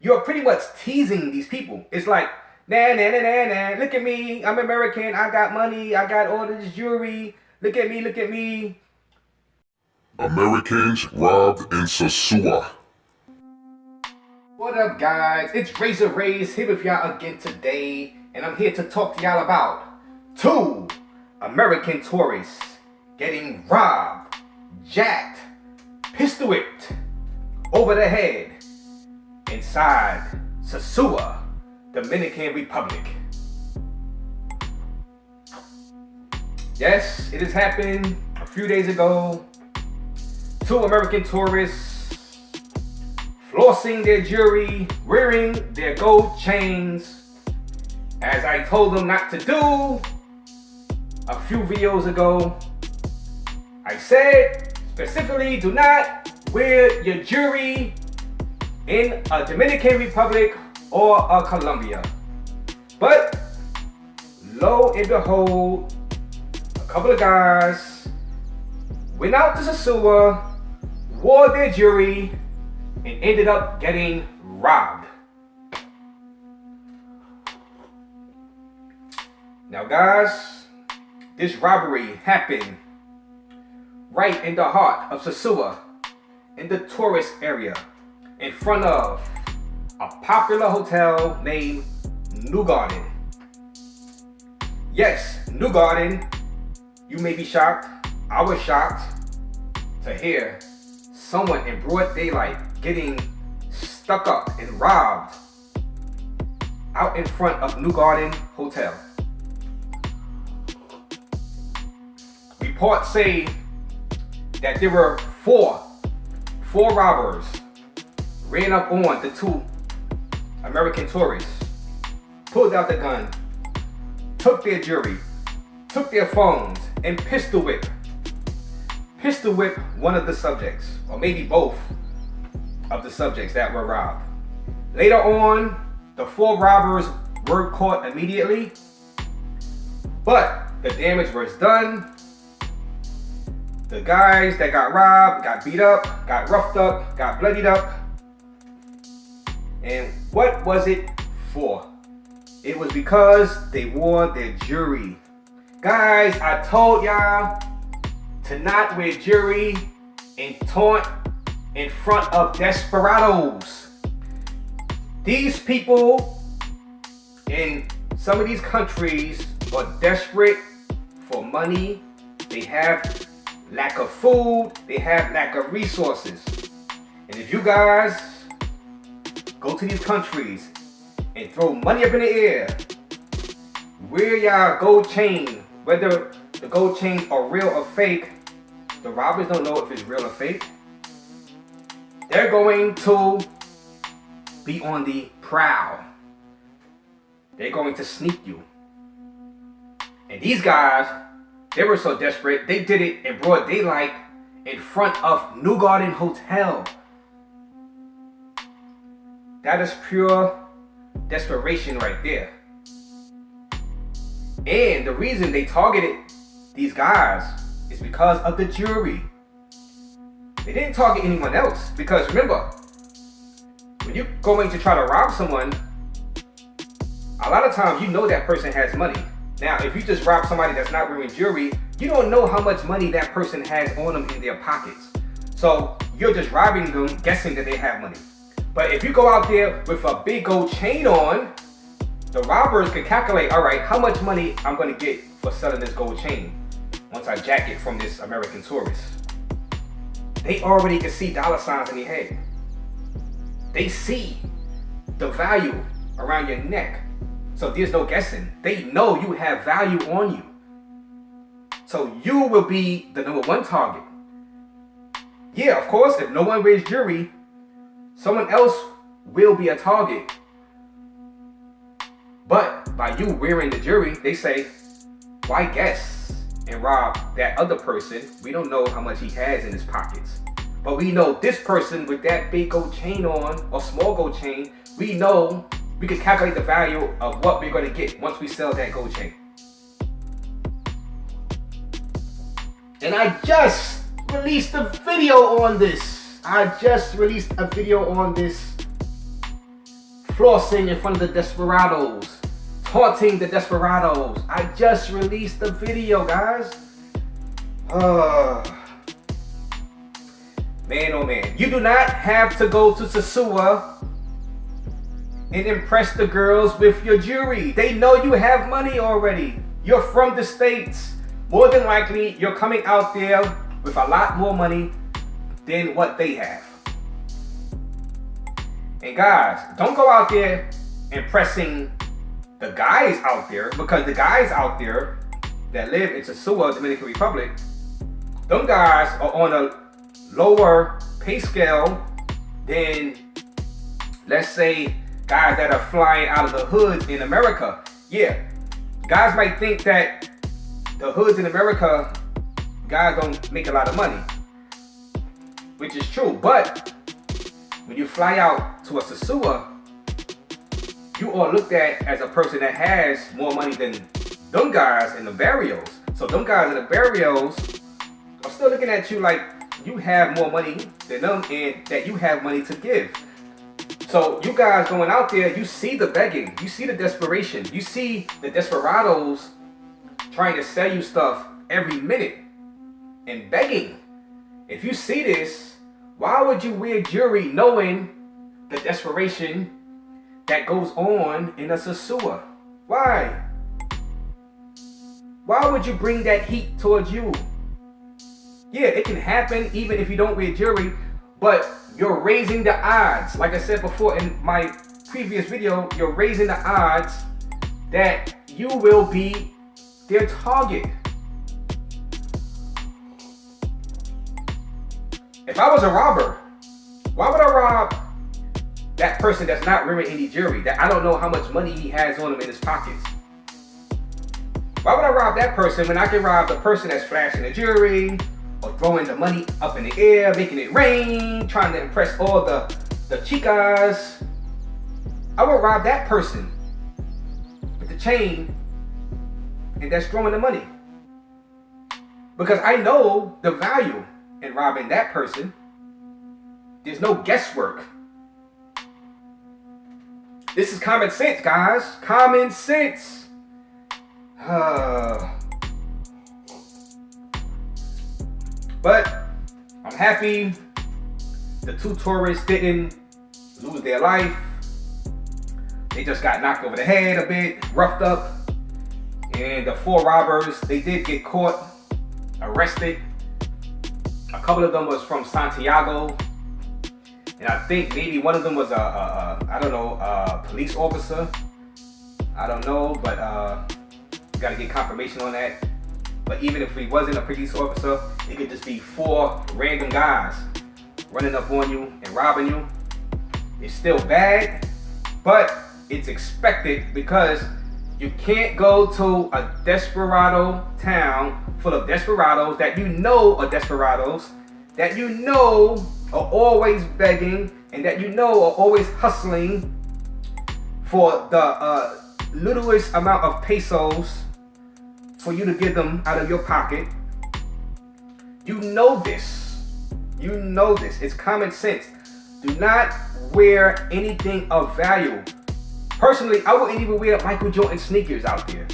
you're pretty much teasing these people. It's like, nah, nah, nah, nah, nah. Look at me. I'm American. I got money. I got all this jewelry. Look at me. Look at me. Americans robbed in Sosua. What up, guys? It's RAZE here with y'all again today, and I'm here to talk to y'all about 2 American tourists getting robbed, jacked, pistol whipped over the head inside Sosua Dominican Republic. Yes, it has happened a few days ago. 2 American tourists flossing their jewelry, wearing their gold chains, as I told them not to do a few videos ago. I said specifically, do not wear your jewelry in a Dominican Republic or a Colombia. But lo and behold, a couple of guys went out to Sosua, wore their jewelry, and ended up getting robbed. Now guys, this robbery happened right in the heart of Sosua, in the tourist area, in front of a popular hotel named New Garden. Yes, New Garden. You may be shocked. I was shocked to hear someone in broad daylight getting stuck up and robbed out in front of New Garden Hotel. Reports say that there were four robbers ran up on the 2 American tourists, pulled out the gun, took their jewelry, took their phones, and pistol whipped one of the subjects, or maybe both of the subjects that were robbed. Later on, the 4 robbers were caught immediately, but the damage was done. The guys that got robbed got beat up, got roughed up, got bloodied up. And what was it for? It was because they wore their jewelry. Guys, I told y'all to not wear jewelry and taunt in front of desperados. These people in some of these countries are desperate for money. They have lack of food. They have lack of resources. And if you guys go to these countries and throw money up in the air, wear y'all gold chain, whether the gold chains are real or fake, the robbers don't know if it's real or fake. They're going to be on the prowl. They're going to sneak you. And these guys, they were so desperate, they did it in broad daylight in front of New Garden Hotel. That is pure desperation right there. And the reason they targeted these guys is because of the jewelry. They didn't target anyone else, because remember, when you're going to try to rob someone, a lot of times you know that person has money. Now, if you just rob somebody that's not wearing jewelry, you don't know how much money that person has on them in their pockets. So you're just robbing them, guessing that they have money. But if you go out there with a big gold chain on, the robbers can calculate, all right, how much money I'm going to get for selling this gold chain once I jack it from this American tourist. They already can see dollar signs in their head. They see the value around your neck. So there's no guessing. They know you have value on you. So you will be the #1 target. Yeah, of course, if no one wears jewelry, someone else will be a target. But by you wearing the jewelry, they say, why guess and rob that other person? We don't know how much he has in his pockets. But we know this person with that big gold chain on, or small gold chain, we know we can calculate the value of what we're going to get once we sell that gold chain. And I just released a video on this. flossing in front of the desperados, taunting the desperados. I just released the video, guys. Man, oh man. You do not have to go to Sosua and impress the girls with your jewelry. They know you have money already. You're from the States. More than likely, you're coming out there with a lot more money than what they have. And guys, don't go out there impressing the guys out there, because the guys out there that live in Sosua Dominican Republic, them guys are on a lower pay scale than, let's say, guys that are flying out of the hoods in America. Yeah, guys might think that the hoods in America, guys don't make a lot of money, which is true. But when you fly out to a Sosua, you are looked at as a person that has more money than them guys in the barrios. So them guys in the barrios are still looking at you like you have more money than them and that you have money to give. So you guys going out there, you see the begging, you see the desperation, you see the desperados trying to sell you stuff every minute and begging. If you see this, why would you wear jewelry knowing the desperation that goes on in a Sosua? Why? Why would you bring that heat towards you? Yeah, it can happen even if you don't wear jewelry, but you're raising the odds. Like I said before in my previous video, you're raising the odds that you will be their target. If I was a robber, why would I rob that person that's not wearing any jewelry, that I don't know how much money he has on him in his pockets? Why would I rob that person when I can rob the person that's flashing the jewelry or throwing the money up in the air, making it rain, trying to impress all the chicas? I would rob that person with the chain and that's throwing the money, because I know the value in robbing that person. There's no guesswork. This is common sense, guys. Common sense. But I'm happy the two tourists didn't lose their life. They just got knocked over the head a bit, roughed up. And the 4 robbers, they did get caught, arrested. A couple of them was from Santiago. And I think maybe one of them was a police officer. I don't know, but you gotta get confirmation on that. But even if he wasn't a police officer, it could just be 4 random guys running up on you and robbing you. It's still bad, but it's expected, because you can't go to a desperado town full of desperados that you know are desperados, that you know are always begging, and that you know are always hustling for the littlest amount of pesos for you to give them out of your pocket. You know this. You know this. It's common sense. Do not wear anything of value. Personally, I wouldn't even wear Michael Jordan sneakers out there.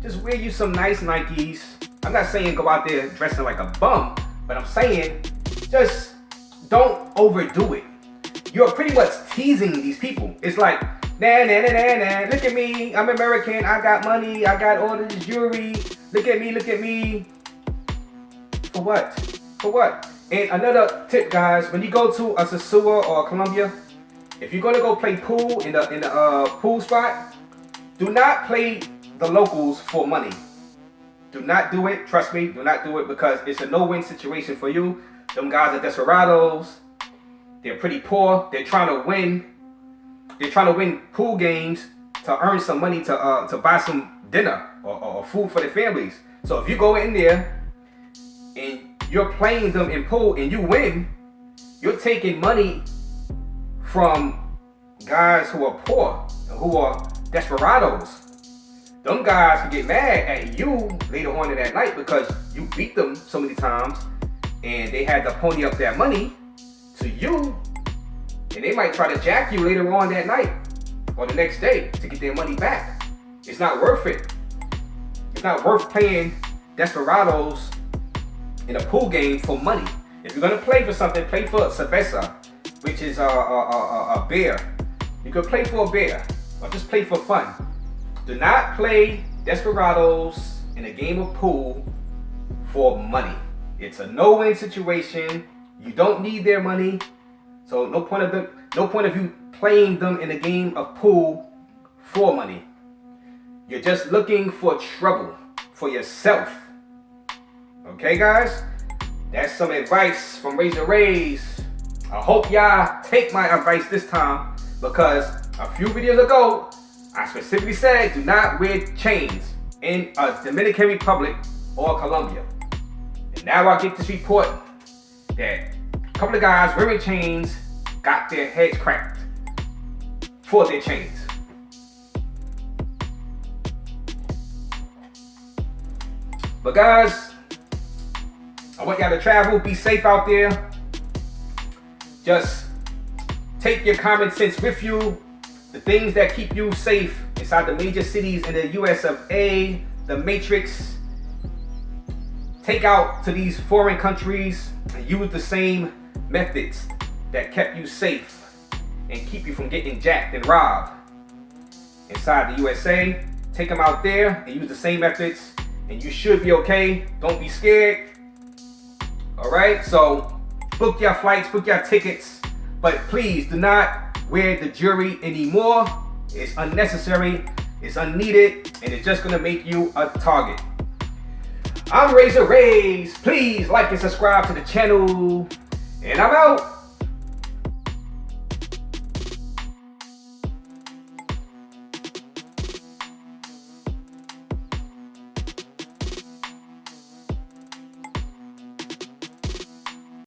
Just wear you some nice Nikes. I'm not saying go out there dressing like a bum, but I'm saying just don't overdo it. You're pretty much teasing these people. It's like, nah, look at me, I'm American, I got money, I got all this jewelry, look at me. For what? For what? And another tip, guys, when you go to a Sosua or a Colombia, if you're gonna go play pool in the pool spot, do not play the locals for money. Do not do it. Trust me, do not do it, because it's a no-win situation for you. Them guys are desperados. They're pretty poor. They're trying to win. They're trying to win pool games to earn some money to buy some dinner or food for their families. So if you go in there and you're playing them in pool and you win, you're taking money from guys who are poor, who are desperados. Them guys can get mad at you later on in that night because you beat them so many times and they had to pony up that money to you. And they might try to jack you later on that night or the next day to get their money back. It's not worth it. It's not worth playing desperados in a pool game for money. If you're gonna play for something, play for cerveza, which is a beer. You could play for a beer, or just play for fun. Do not play desperados in a game of pool for money. It's a no-win situation. You don't need their money, so no point of you playing them in a game of pool for money. You're just looking for trouble for yourself. Okay, guys? That's some advice from RAZE. I hope y'all take my advice this time, because a few videos ago, I specifically said do not wear chains in a Dominican Republic or Colombia. And now I get this report that a couple of guys wearing chains got their heads cracked for their chains. But guys, I want y'all to travel, be safe out there. Just take your common sense with you. The things that keep you safe inside the major cities in the US of A, the Matrix. Take out to these foreign countries and use the same methods that kept you safe and keep you from getting jacked and robbed inside the USA. Take them out there and use the same methods, and you should be okay. Don't be scared. All right, so book your flights, book your tickets, but please do not wear the jewelry anymore. It's unnecessary, it's unneeded, and it's just gonna make you a target. I'm RAZE. Please like and subscribe to the channel, and I'm out.